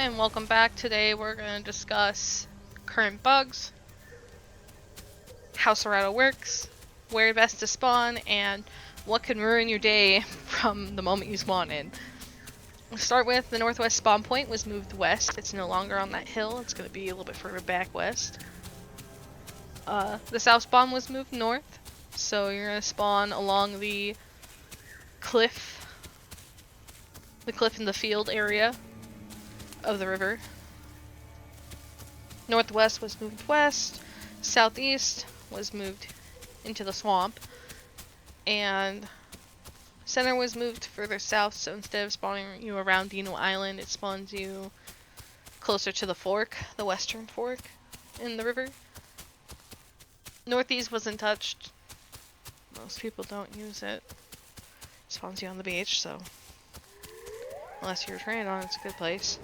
and welcome back. Today we're going to discuss current bugs, how Cerato works, where best to spawn, and what can ruin your day from the moment you spawn in. We'll start with the northwest spawn point was moved west. It's no longer on that hill. It's going to be a little bit further back west. The south spawn was moved north, so you're going to spawn along the cliff in the field area of the river. Northwest was moved west, southeast was moved into the swamp, and center was moved further south, so instead of spawning you around Dino Island, it spawns you closer to the fork, the western fork in the river. Northeast wasn't touched. Most people don't use it. It spawns you on the beach, so unless you're trained on it, it's a good place.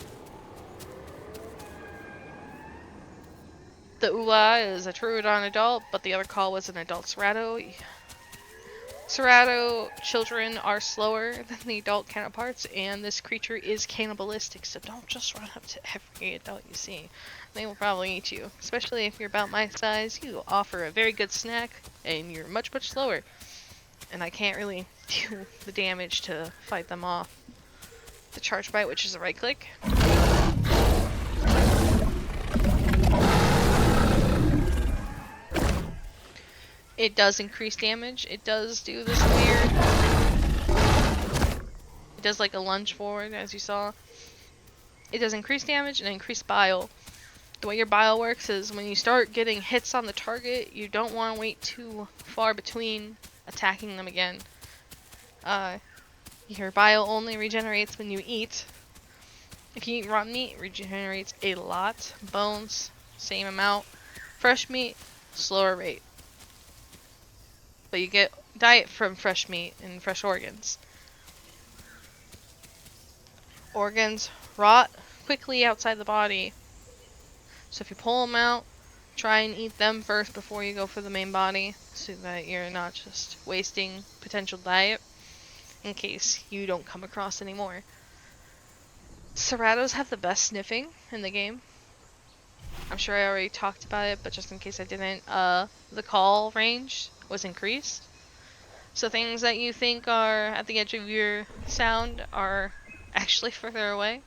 The Ula is a Troodon adult, but the other call was an adult Cerato. Cerato children are slower than the adult counterparts, and this creature is cannibalistic, so don't just run up to every adult you see. They will probably eat you. Especially if you're about my size, you offer a very good snack, and you're much, much slower. And I can't really do the damage to fight them off. The charge bite, which is a right click. It does increase damage. It does do this weird... It does like a lunge forward, as you saw. It does increase damage and increase bile. The way your bile works is when you start getting hits on the target, you don't want to wait too far between attacking them again. Your bile only regenerates when you eat. If you eat raw meat, it regenerates a lot. Bones, same amount. Fresh meat, slower rate. But you get diet from fresh meat and fresh organs. Organs rot quickly outside the body. So if you pull them out, try and eat them first before you go for the main body, so that you're not just wasting potential diet in case you don't come across any more. Ceratos have the best sniffing in the game. I'm sure I already talked about it, but just in case I didn't, the call range was increased. So things that you think are at the edge of your sound are actually further away.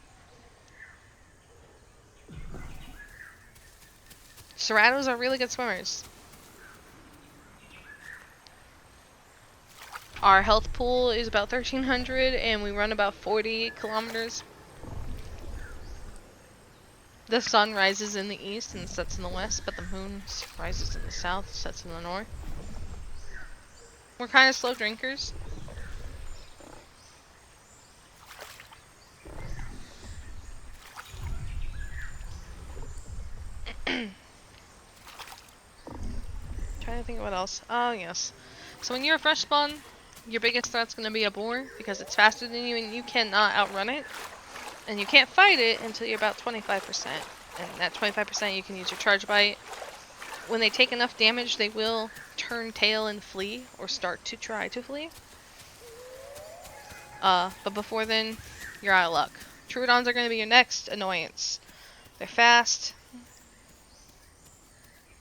Ceratos are really good swimmers. Our health pool is about 1,300 and we run about 40 kilometers. The sun rises in the east and sets in the west, but the moon rises in the south, sets in the north. We're kind of slow drinkers. Trying to think of what else. Oh, yes. So when you're a fresh spawn, your biggest threat's going to be a boar, because it's faster than you and you cannot outrun it. And you can't fight it until you're about 25%. And that 25% you can use your charge bite. When they take enough damage, they will turn tail and flee, or start to try to flee. But before then, you're out of luck. Troodons are going to be your next annoyance. They're fast.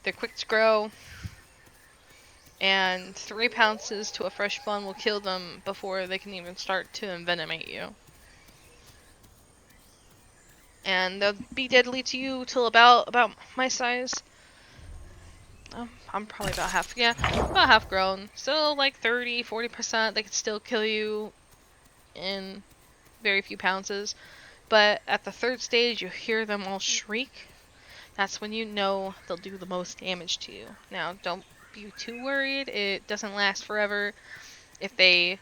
They're quick to grow. And 3 pounces to a fresh spawn will kill them before they can even start to envenomate you. And they'll be deadly to you till about my size. I'm probably about half grown. Still like 30-40%. They can still kill you in very few pounces. But at the third stage, you hear them all shriek. That's when you know they'll do the most damage to you. Now, don't be too worried. It doesn't last forever. If they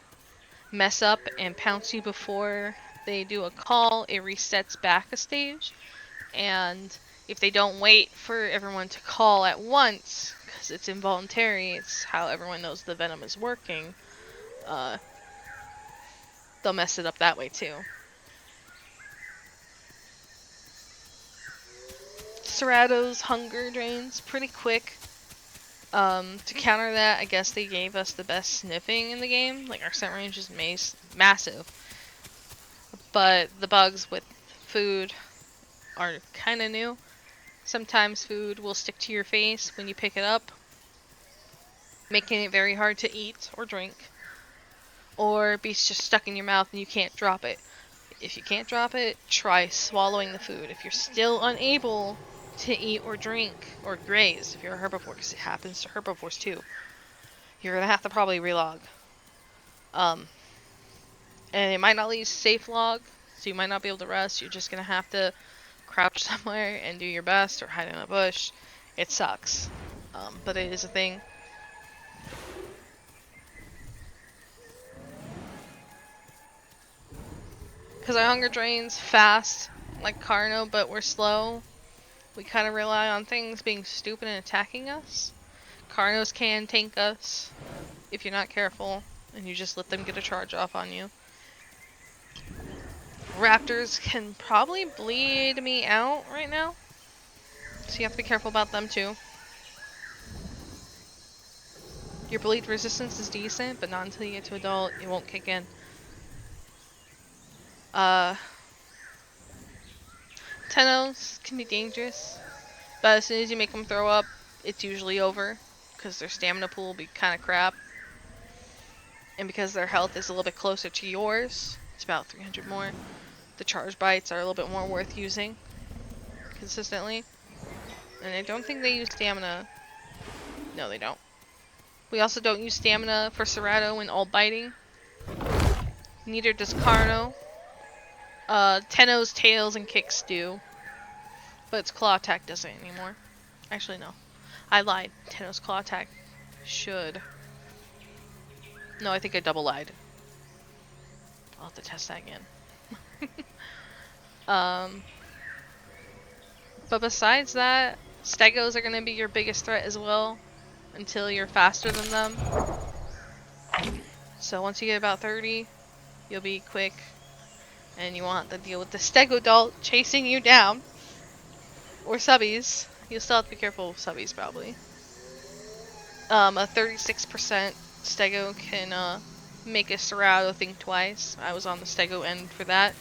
mess up and pounce you before they do a call, it resets back a stage. And if they don't wait for everyone to call at once, because it's involuntary, it's how everyone knows the venom is working, they'll mess it up that way too. Cerato's hunger drains pretty quick. To counter that, I guess they gave us the best sniffing in the game. Like, our scent range is massive. But the bugs with food are kind of new. Sometimes food will stick to your face when you pick it up, making it very hard to eat or drink, or be just stuck in your mouth and you can't drop it. If you can't drop it, try swallowing the food. If you're still unable to eat or drink or graze, if you're a herbivore, because it happens to herbivores too, you're gonna have to probably relog. Um, and it might not leave safe log, so you might not be able to rest. You're just gonna have to crouch somewhere and do your best, or hide in a bush. It sucks, but it is a thing. Because our hunger drains fast, like Carno, but we're slow. We kind of rely on things being stupid and attacking us. Carnos can tank us if you're not careful, and you just let them get a charge off on you. Raptors can probably bleed me out right now, so you have to be careful about them too. Your bleed resistance is decent, but not until you get to adult. It won't kick in. Tennos can be dangerous, but as soon as you make them throw up, it's usually over, because their stamina pool will be kind of crap. And because their health is a little bit closer to yours, it's about 300 more, the charge bites are a little bit more worth using consistently. And I don't think they use stamina. No, they don't. We also don't use stamina for Cerato in all biting. Neither does Carno. Tenno's tails and kicks do, but its claw attack doesn't anymore. Actually, no. I lied. Tenno's claw attack should. No, I think I double lied. I'll have to test that again. But besides that, Stegos are going to be your biggest threat as well, until you're faster than them. So once you get about 30, you'll be quick, and you won't have to deal with the Stegodalt chasing you down. Or subbies. You'll still have to be careful with subbies, probably. A 36% Stego can make a Cerato think twice. I was on the Stego end for that.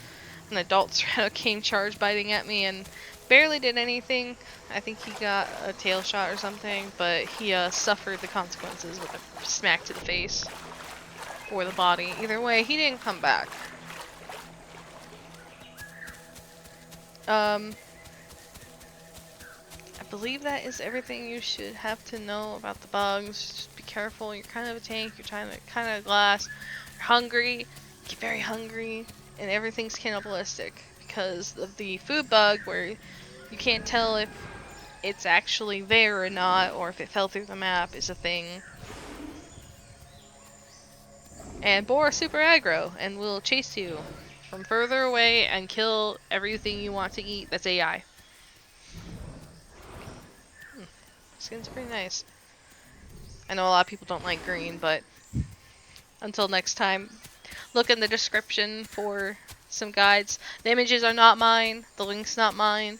An adult Cerato came charge biting at me and barely did anything. I think he got a tail shot or something, but he suffered the consequences with a smack to the face or the body. Either way, he didn't come back. I believe that is everything you should have to know about the bugs. Just be careful. You're kind of a tank. You're trying to kind of glass. You're hungry. Get very hungry, and everything's cannibalistic because of the food bug, where you can't tell if it's actually there or not, or if it fell through the map is a thing. And boar are super aggro and will chase you from further away and kill everything you want to eat that's AI. Skin's pretty nice. I know a lot of people don't like green, but until next time, look in the description for some guides. The images are not mine, the link's not mine.